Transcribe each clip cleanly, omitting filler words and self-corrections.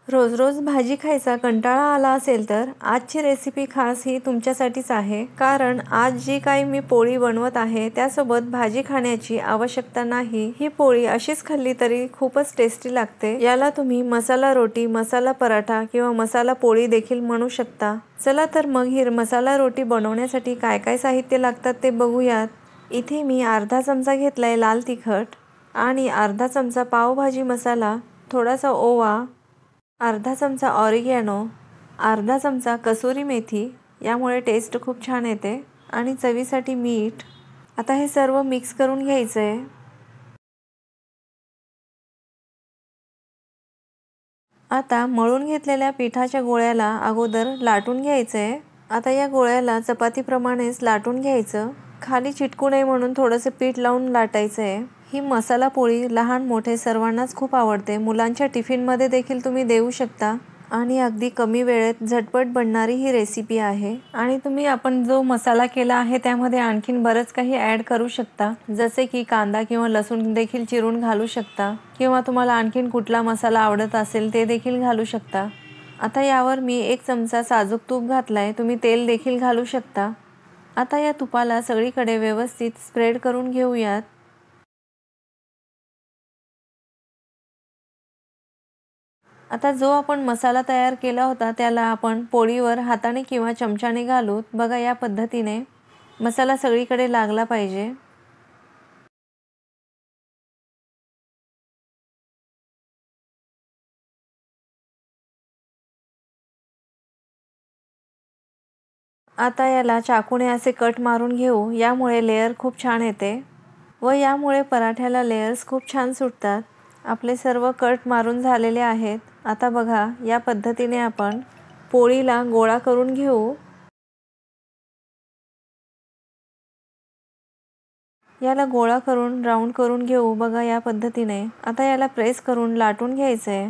रोज रोज भाजी खायचा कंटाळा आला असेल तर आजची रेसिपी खास ही तुमच्यासाठीच आहे। कारण आज जी काही मी पोळी बनवत आहे त्यासोबत भाजी खाण्याची आवश्यकता नाही। ही पोळी अशीच खाल्ली तरी खूपच टेस्टी लागते। याला तुम्ही मसाला रोटी, मसाला पराठा किंवा मसाला पोळी देखील म्हणू शकता। चला तर मग ही मसाला रोटी बनवण्यासाठी काय काय साहित्य लागतात ते बघूयात। इथे मी अर्धा चमचा घेतलाय लाल तिखट आणि अर्धा चमचा पावभाजी मसाला, थोडासा ओवा, अर्धा चमचा ऑरिगॅनो, अर्धा चमचा कसुरी मेथी, यामुळे टेस्ट खूप छान येते, आणि चवीसाठी मीठ। आता हे सर्व मिक्स करून घ्यायचं आहे। आता मळून घेतलेल्या पिठाच्या गोळ्याला अगोदर लाटून घ्यायचं आहे। आता या गोळ्याला चपातीप्रमाणेच लाटून घ्यायचं। खाली चिटकू नये म्हणून थोडंसं पीठ लावून लाटायचं आहे। ही मसाला पोळी लहान मोठे सर्वांनाच खूप आवडते। मुलांच्या टिफिनमध्ये देखील तुम्ही देऊ शकता आणि अगदी कमी वेळेत झटपट बनणारी ही रेसिपी आहे। आणि तुम्ही आपण जो मसाला केला आहे त्यामध्ये आणखीन बरंच काही ॲड करू शकता, जसे की कांदा किंवा लसूण देखील चिरून घालू शकता, किंवा तुम्हाला आणखीन कुठला मसाला आवडत असेल ते देखील घालू शकता। आता यावर मी 1 चमचा साजूक तूप घातलाय, तुम्ही तेल देखील घालू शकता। आता या तुपाला सगळीकडे व्यवस्थित स्प्रेड करून घेऊयात। आता जो आपण मसाला तयार केला होता त्याला आपण पोळीवर हाताने किंवा चमच्याने घालूत बघा, या पद्धतीने मसाला सगळीकडे लागला पाहिजे। आता याला चाकूने असे कट मारून घेऊ, यामुळे लेयर खूप छान येते व यामुळे पराठ्याला लेयर्स खूप छान सुटतात। आपले सर्व कट मारून झालेले आहेत। आता बघा, या पद्धतीने आपण पोळीला गोळा करून घेऊ। याला गोळा करून राऊंड करून घेऊ बघा, या पद्धतीने। आता याला प्रेस करून लाटून घ्यायचंय।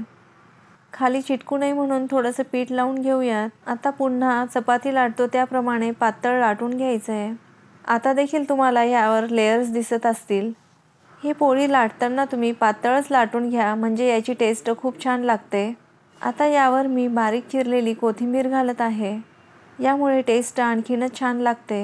खाली चिटकू नये म्हणून थोडंसं पीठ लावून घेऊयात। आता पुन्हा चपाती लाटतो त्याप्रमाणे पातळ लाटून घ्यायचंय। आता देखील तुम्हाला यावर लेयर्स दिसत असतील। ही पोळी लाटताना तुम्ही पातळच लाटून घ्या, म्हणजे याची टेस्ट खूप छान लागते। आता यावर मी बारीक चिरलेली कोथिंबीर घालत आहे, यामुळे टेस्ट आणखीनच छान लागते।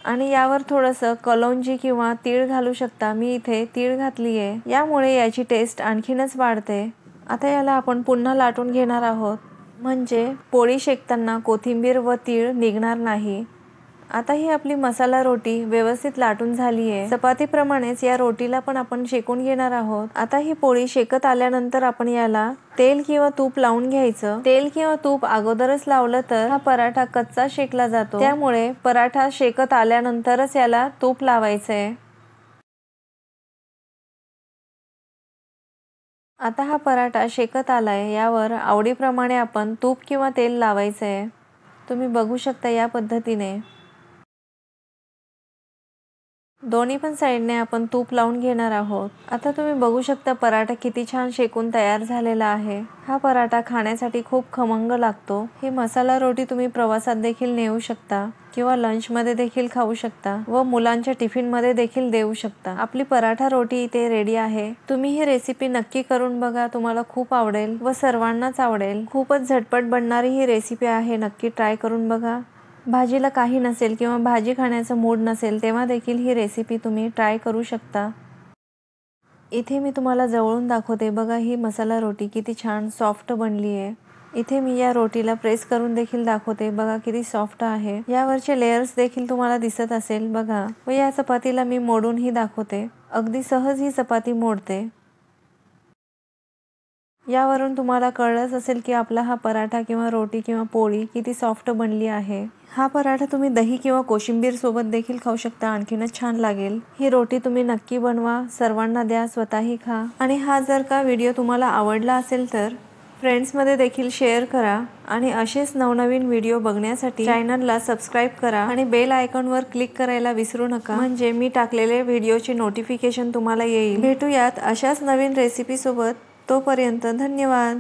आणि यावर थोडंसं कलौंजी किंवा तीळ घालू शकता, मी इथे तीळ घातली आहे, यामुळे याची टेस्ट आणखीनच वाढते। आता याला आपण पुन्हा लाटून घेणार आहोत, म्हणजे पोळी शेकताना कोथिंबीर व तीळ निघणार नाही। आता ही आपली मसाला रोटी व्यवस्थित लाटून झाली आहे। चपातीप्रमाणेच या रोटीला पण आपण शेकून घेणार आहोत। आता ही पोळी शेकत आल्यानंतर आपण याला तेल किंवा तूप लावून घ्यायचं। तेल किंवा तूप अगोदरच लावलं तर हा पराठा कच्चा शेकला जातो, त्यामुळे पराठा शेकत आल्यानंतरच याला तूप लावायचंय। आता हा पराठा शेकत आलाय, यावर आवडीप्रमाणे आपण तूप किंवा तेल लावायचंय। तुम्ही बघू शकता या पद्धतीने दोन्ही पण साइडने आपण तूप लावून घेणार आहोत। आता तुम्ही बघू शकता पराठा किती छान शेकून तयार झालेला आहे। हा पराठा खाण्यासाठी खूप खमंग लागतो। ही मसाला रोटी तुम्ही प्रवासात देखील नेऊ शकता किंवा लंच मध्ये देखील खाऊ शकता व मुलांच्या टिफिन मध्ये देखील देऊ शकता। आपली पराठा रोटी इथे रेडी आहे। तुम्ही ही रेसिपी नक्की करून बघा, तुम्हाला खूप आवडेल व सर्वांनाच आवडेल। खूपच झटपट बनणारी ही रेसिपी आहे, नक्की ट्राय करून बघा। भाजीला काही नसेल किंवा भाजी खाण्याचा मूड नसेल तेव्हा देखील ही रेसिपी तुम्ही ट्राय करू शकता। इथे मी तुम्हाला जवळून दाखवते बघा, ही मसाला रोटी किती छान सॉफ्ट बनली आहे। इथे मी या रोटीला प्रेस करून देखील दाखवते बघा, किती सॉफ्ट आहे। यावरचे लेयर्स देखील तुम्हाला दिसत असेल बघा, व या चपातीला मी मोडूनही दाखवते, अगदी सहज ही चपाती मोडते। यावरून तुम्हाला कळलंच असेल की आपला हा पराठा किंवा रोटी किंवा पोळी किती सॉफ्ट बनली आहे। हा पराठा तुम्ही दही किंवा कोशिंबीर सोबत देखील खाऊ शकता, आणखीनच छान लागेल। ही रोटी तुम्ही नक्की बनवा, सर्वांना द्या, स्वतःही खा। आणि हा जर का व्हिडिओ तुम्हाला आवडला असेल तर फ्रेंड्समध्ये देखील शेअर करा। आणि असेच नवनवीन व्हिडिओ बघण्यासाठी चॅनलला सबस्क्राईब करा आणि बेल आयकॉनवर क्लिक करायला विसरू नका, म्हणजे मी टाकलेले व्हिडिओचे नोटिफिकेशन तुम्हाला येईल। भेटूयात अशाच नवीन रेसिपी सोबत, तोपर्यंत धन्यवाद।